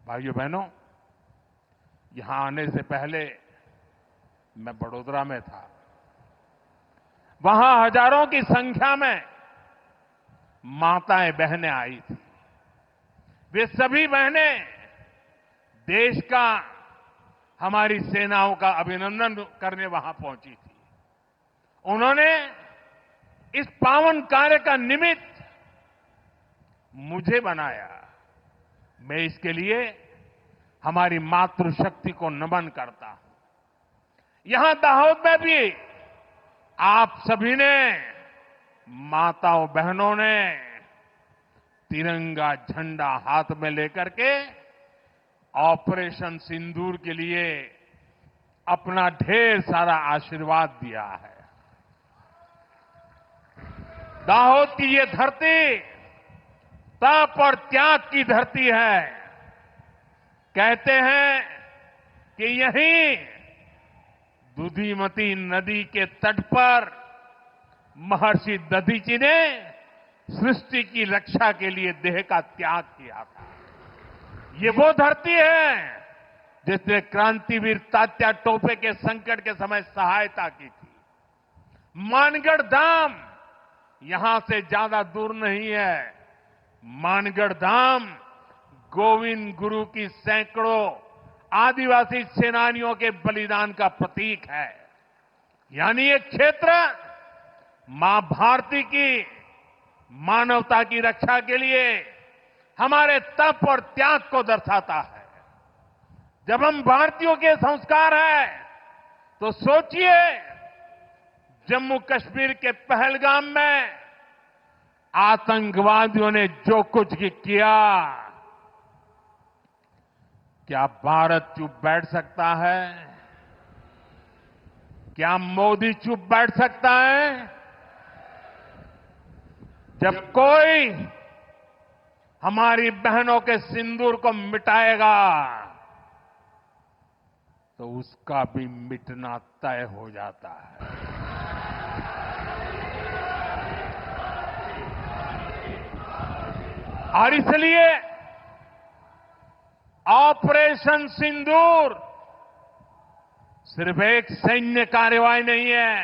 भाइयों बहनों, यहां आने से पहले मैं बड़ोदरा में था। वहां हजारों की संख्या में माताएं बहनें आई थी। वे सभी बहनें देश का, हमारी सेनाओं का अभिनंदन करने वहां पहुंची थी। उन्होंने इस पावन कार्य का निमित्त मुझे बनाया। मैं इसके लिए हमारी मातृशक्ति को नमन करता हूं। यहां दाहोद में भी आप सभी ने, माताओं बहनों ने तिरंगा झंडा हाथ में लेकर के ऑपरेशन सिंदूर के लिए अपना ढेर सारा आशीर्वाद दिया है। दाहोद की ये धरती तप और त्याग की धरती है। कहते हैं कि यहीं दुधिमती नदी के तट पर महर्षि दधीची ने सृष्टि की रक्षा के लिए देह का त्याग किया था। ये वो धरती है जिसने क्रांतिवीर तात्या टोपे के संकट के समय सहायता की थी। मानगढ़ धाम यहां से ज्यादा दूर नहीं है। मानगढ़ धाम गोविंद गुरु की सैकड़ों आदिवासी सेनानियों के बलिदान का प्रतीक है। यानी ये क्षेत्र मां भारती की मानवता की रक्षा के लिए हमारे तप और त्याग को दर्शाता है। जब हम भारतीयों के संस्कार हैं तो सोचिए, जम्मू कश्मीर के पहलगाम में आतंकवादियों ने जो कुछ किया, क्या भारत चुप बैठ सकता है? क्या मोदी चुप बैठ सकता है? जब कोई हमारी बहनों के सिंदूर को मिटाएगा तो उसका भी मिटना तय हो जाता है। और इसलिए ऑपरेशन सिंदूर सिर्फ एक सैन्य कार्रवाई नहीं है।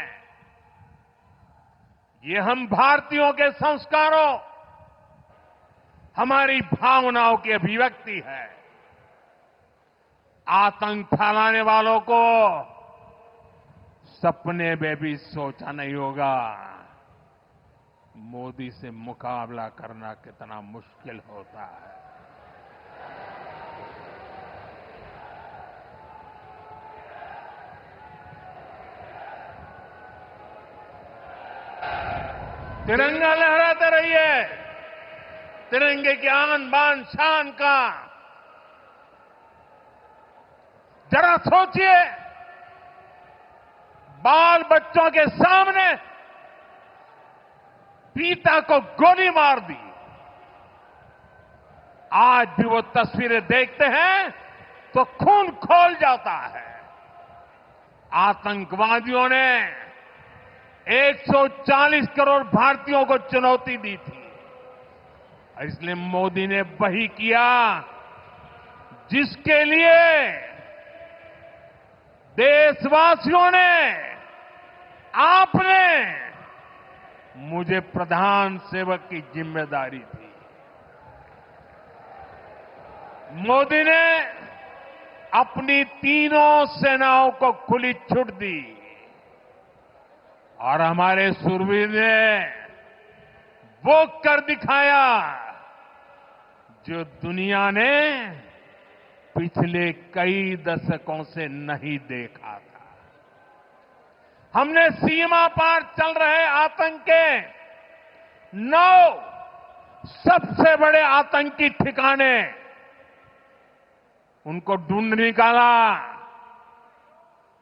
ये हम भारतीयों के संस्कारों, हमारी भावनाओं की अभिव्यक्ति है। आतंक फैलाने वालों को सपने में भी सोचा नहीं होगा मोदी से मुकाबला करना कितना मुश्किल होता है। तिरंगा लहराते रहिए। तिरंगे की आन बान शान का जरा सोचिए, बाल बच्चों के सामने पिता को गोली मार दी। आज भी वो तस्वीरें देखते हैं तो खून खौल जाता है। आतंकवादियों ने 140 करोड़ भारतीयों को चुनौती दी थी। इसलिए मोदी ने वही किया जिसके लिए देशवासियों ने, आपने मुझे प्रधान सेवक की जिम्मेदारी दी। मोदी ने अपनी तीनों सेनाओं को खुली छूट दी और हमारे शूरवीर ने वो कर दिखाया जो दुनिया ने पिछले कई दशकों से नहीं देखा था। हमने सीमा पार चल रहे आतंक के 9 सबसे बड़े आतंकी ठिकाने, उनको ढूंढ निकाला,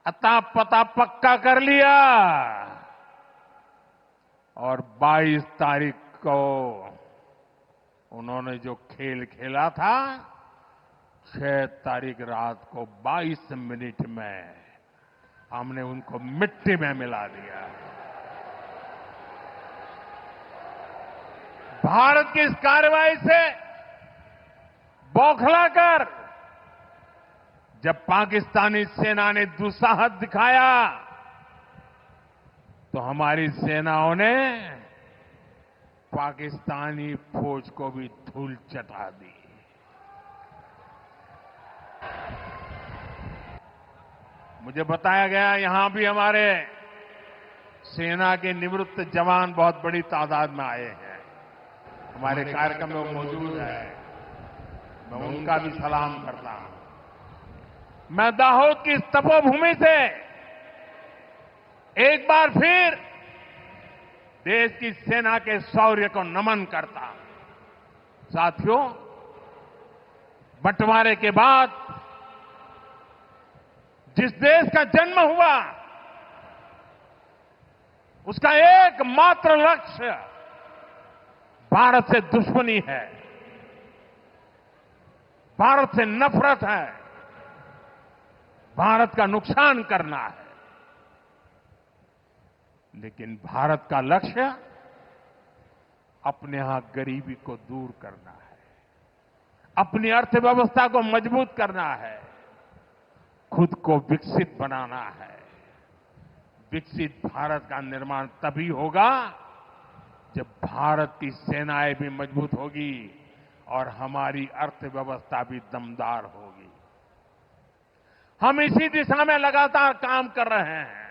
अता पता पक्का कर लिया और 22 तारीख को उन्होंने जो खेल खेला था, 6 तारीख रात को 22 मिनट में हमने उनको मिट्टी में मिला दिया। भारत की इस कार्रवाई से बौखलाकर जब पाकिस्तानी सेना ने दुस्साहस दिखाया तो हमारी सेनाओं ने पाकिस्तानी फौज को भी धूल चटा दी। मुझे बताया गया यहां भी हमारे सेना के निवृत्त जवान बहुत बड़ी तादाद में आए हैं। हमारे कार्यक्रम में वो मौजूद है। मैं उनका भी सलाम करता हूं। मैं दाहोद की इस तपोभूमि से एक बार फिर देश की सेना के शौर्य को नमन करता हूं। साथियों, बंटवारे के बाद जिस देश का जन्म हुआ उसका एकमात्र लक्ष्य भारत से दुश्मनी है, भारत से नफरत है, भारत का नुकसान करना है। लेकिन भारत का लक्ष्य अपने यहां गरीबी को दूर करना है, अपनी अर्थव्यवस्था को मजबूत करना है, खुद को विकसित बनाना है। विकसित भारत का निर्माण तभी होगा जब भारत की सेनाएं भी मजबूत होगी और हमारी अर्थव्यवस्था भी दमदार होगी। हम इसी दिशा में लगातार काम कर रहे हैं।